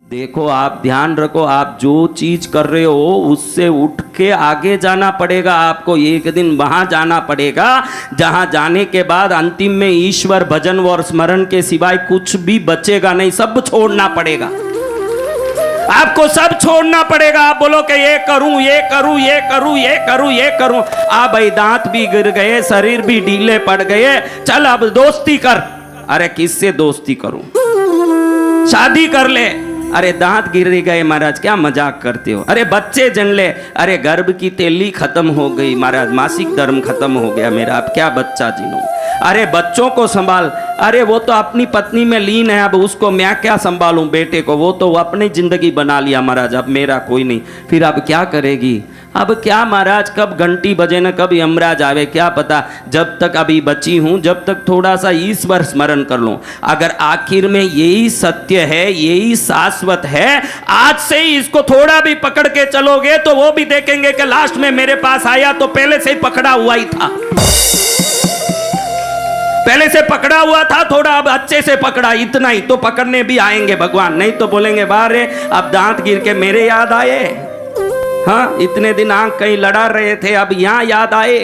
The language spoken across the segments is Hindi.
देखो, आप ध्यान रखो, आप जो चीज कर रहे हो उससे उठ के आगे जाना पड़ेगा। आपको एक दिन वहां जाना पड़ेगा जहां जाने के बाद अंतिम में ईश्वर भजन और स्मरण के सिवाय कुछ भी बचेगा नहीं, सब छोड़ना पड़ेगा। आपको सब छोड़ना पड़ेगा। आप बोलो कि ये करूं, ये करूं, ये करूं, ये करूं, ये करूं। भाई दांत भी गिर गए, शरीर भी ढीले पड़ गए, चल अब दोस्ती कर। अरे किससे दोस्ती करूं? शादी कर ले। अरे दांत गिर गए महाराज, क्या मजाक करते हो? अरे बच्चे जन ले। अरे गर्भ की तेली खत्म हो गई महाराज, मासिक धर्म खत्म हो गया मेरा, अब क्या बच्चा जिनूं? अरे बच्चों को संभाल। अरे वो तो अपनी पत्नी में लीन है, अब उसको मैं क्या संभालूं? बेटे को, वो तो अपनी जिंदगी बना लिया महाराज, अब मेरा कोई नहीं। फिर अब क्या करेगी? अब क्या महाराज, कब घंटी बजे न कब यमराज आवे, क्या पता। जब तक अभी बची हूं, जब तक थोड़ा सा ईश्वर स्मरण कर लूं। अगर आखिर में यही सत्य है, यही शाश्वत है, आज से ही इसको थोड़ा भी पकड़ के चलोगे तो वो भी देखेंगे कि लास्ट में मेरे पास आया तो पहले से ही पकड़ा हुआ ही था, पहले से पकड़ा हुआ था, थोड़ा अब अच्छे से पकड़ा, इतना ही तो पकड़ने भी आएंगे भगवान। नहीं तो बोलेंगे बारे अब दांत गिर के मेरे याद आए। हाँ, इतने दिन आंख कहीं लड़ा रहे थे, अब यहां याद आए।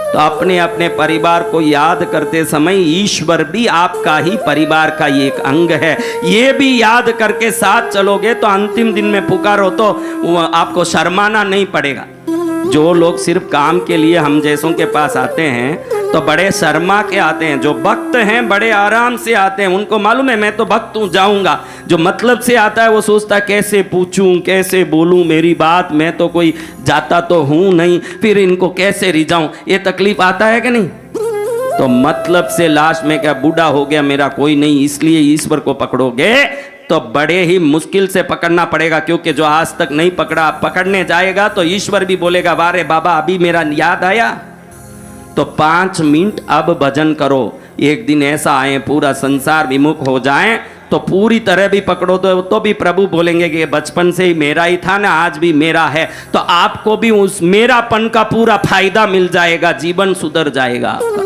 तो अपने अपने परिवार को याद करते समय ईश्वर भी आपका ही परिवार का एक अंग है, ये भी याद करके साथ चलोगे तो अंतिम दिन में पुकारो तो आपको शर्माना नहीं पड़ेगा। जो लोग सिर्फ काम के लिए हम जैसों के पास आते हैं तो बड़े शर्मा के आते हैं, जो भक्त हैं बड़े आराम से आते हैं, उनको मालूम है मैं तो भक्त हूँ, जाऊंगा। जो मतलब से आता है वो सोचता है कैसे पूछूं, कैसे बोलूं मेरी बात, मैं तो कोई जाता तो हूं नहीं, फिर इनको कैसे रिझाऊं, ये तकलीफ आता है कि नहीं? तो मतलब से लास्ट में क्या बूढ़ा हो गया मेरा कोई नहीं, इसलिए ईश्वर को पकड़ोगे तो बड़े ही मुश्किल से पकड़ना पड़ेगा, क्योंकि जो आज तक नहीं पकड़ा पकड़ने जाएगा तो ईश्वर भी बोलेगा वारे बाबा अभी मेरा याद आया। तो 5 मिनट अब भजन करो। एक दिन ऐसा आए पूरा संसार विमुख हो जाए तो पूरी तरह भी पकड़ो तो भी प्रभु बोलेंगे कि बचपन से ही मेरा ही था ना, आज भी मेरा है। तो आपको भी उस मेरापन का पूरा फायदा मिल जाएगा, जीवन सुधर जाएगा आपका।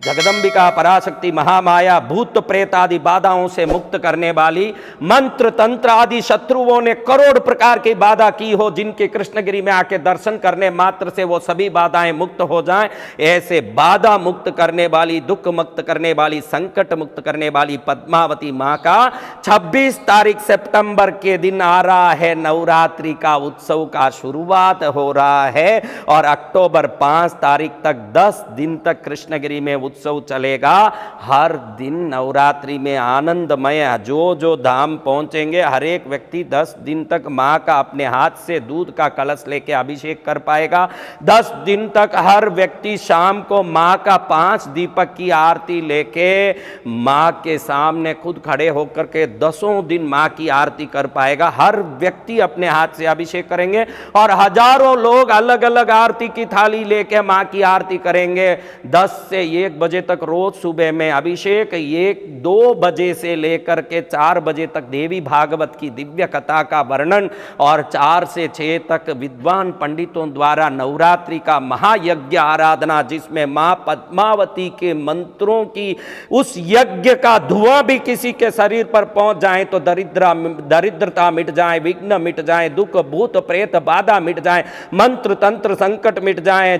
जगदम्बिका पराशक्ति महामाया भूत प्रेत आदि बाधाओं से मुक्त करने वाली, मंत्र तंत्र आदि शत्रुओं ने करोड़ प्रकार की बाधा की हो, जिनके कृष्णगिरी में आके दर्शन करने मात्र से वो सभी बाधाएं मुक्त हो जाएं, ऐसे बाधा मुक्त करने वाली, दुख मुक्त करने वाली, संकट मुक्त करने वाली पद्मावती मां का 26 तारीख सितंबर के दिन आ रहा है नवरात्रि का उत्सव का शुरुआत हो रहा है। और अक्टूबर 5 तारीख तक 10 दिन तक कृष्णगिरी में उत्सव चलेगा। हर दिन नवरात्रि में आनंदमय, जो जो धाम पहुंचेंगे हर एक व्यक्ति 10 दिन तक मां का अपने हाथ से दूध का कलश लेके अभिषेक कर पाएगा। 10 दिन तक हर व्यक्ति शाम को मां का 5 दीपक की आरती लेके मां के सामने खुद खड़े होकर के 10 दिन मां की आरती कर पाएगा। हर व्यक्ति अपने हाथ से अभिषेक करेंगे और हजारों लोग अलग अलग आरती की थाली लेके मां की आरती करेंगे। 10 से 1 बजे तक रोज सुबह में अभिषेक, 1-2 बजे से लेकर के 4 बजे तक देवी भागवत की दिव्य कथा का वर्णन और 4 से 6 तक विद्वान पंडितों द्वारा नवरात्रि का महायज्ञ आराधना, जिसमें मां पद्मावती के मंत्रों की उस यज्ञ का धुआं भी किसी के शरीर पर पहुंच जाए तो दरिद्रता मिट जाए, विघ्न मिट जाए, दुख भूत प्रेत बाधा मिट जाए, मंत्र तंत्र संकट मिट जाए,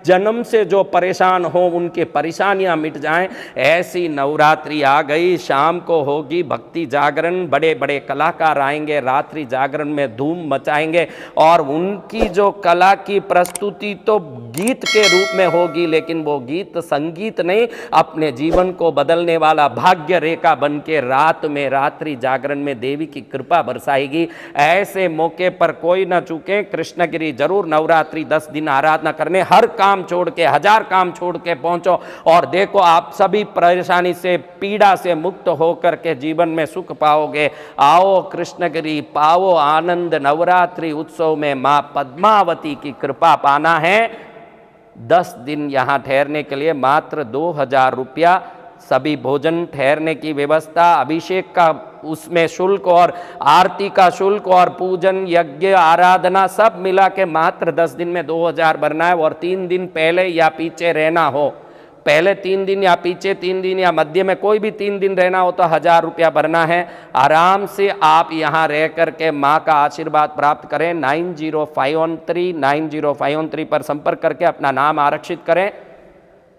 जन्म से जो परेशान हो उनके परेशानियां मिट जाएं। ऐसी नवरात्रि आ गई। शाम को होगी भक्ति जागरण, बड़े बड़े कलाकार आएंगे, रात्रि जागरण में धूम मचाएंगे और उनकी जो कला की प्रस्तुति तो गीत के रूप में होगी, लेकिन वो गीत संगीत नहीं, अपने जीवन को बदलने वाला भाग्य रेखा बन के रात में रात्रि जागरण में देवी की कृपा बरसाएगी। ऐसे मौके पर कोई ना चूके, कृष्णगिरी जरूर नवरात्रि 10 दिन आराधना करने, हर काम छोड़ के, 1000 काम छोड़ के पहुंचो और देखो आप सभी परेशानी से, पीड़ा से मुक्त होकर के जीवन में सुख पाओगे। आओ कृष्णगिरी, पाओ आनंद। नवरात्रि उत्सव में मां पद्मावती की कृपा पाना है। 10 दिन यहां ठहरने के लिए मात्र 2000 रुपया, सभी भोजन ठहरने की व्यवस्था, अभिषेक का उसमें शुल्क और आरती का शुल्क और पूजन यज्ञ आराधना सब मिला के मात्र 10 दिन में 2000 भरना है। और 3 दिन पहले या पीछे रहना हो, पहले 3 दिन या पीछे 3 दिन या मध्य में कोई भी 3 दिन रहना हो तो 1000 रुपया भरना है। आराम से आप यहाँ रह करके माँ का आशीर्वाद प्राप्त करें। 9051390513 पर संपर्क करके अपना नाम आरक्षित करें।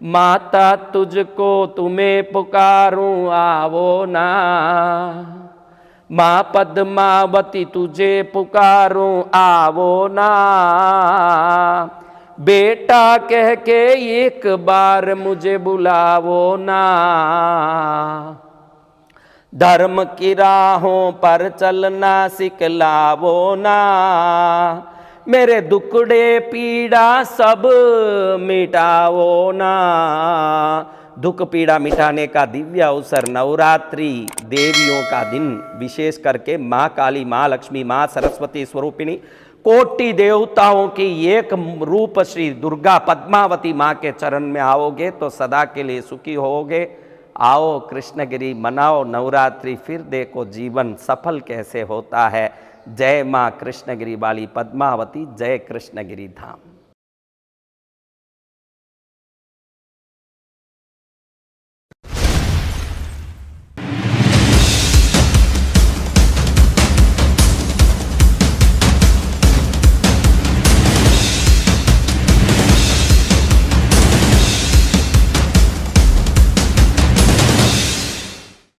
माता तुझको तुम्हें पुकारूं आवो ना, माँ पद्मावती तुझे पुकारूं आवो ना, बेटा कह के एक बार मुझे बुलावो ना, धर्म की राहों पर चलना सिखलावो ना, मेरे दुखड़े पीड़ा सब मिटाओ ना। दुख पीड़ा मिटाने का दिव्य अवसर, नवरात्रि देवियों का दिन, विशेष करके माँ काली, माँ लक्ष्मी, माँ सरस्वती स्वरूपिणी, कोटि देवताओं की एक रूप श्री दुर्गा पद्मावती माँ के चरण में आओगे तो सदा के लिए सुखी होगे। आओ कृष्णगिरी मनाओ नवरात्रि, फिर देखो जीवन सफल कैसे होता है। जय माँ कृष्णगिरी वाली पद्मावती, जय कृष्णगिरी धाम।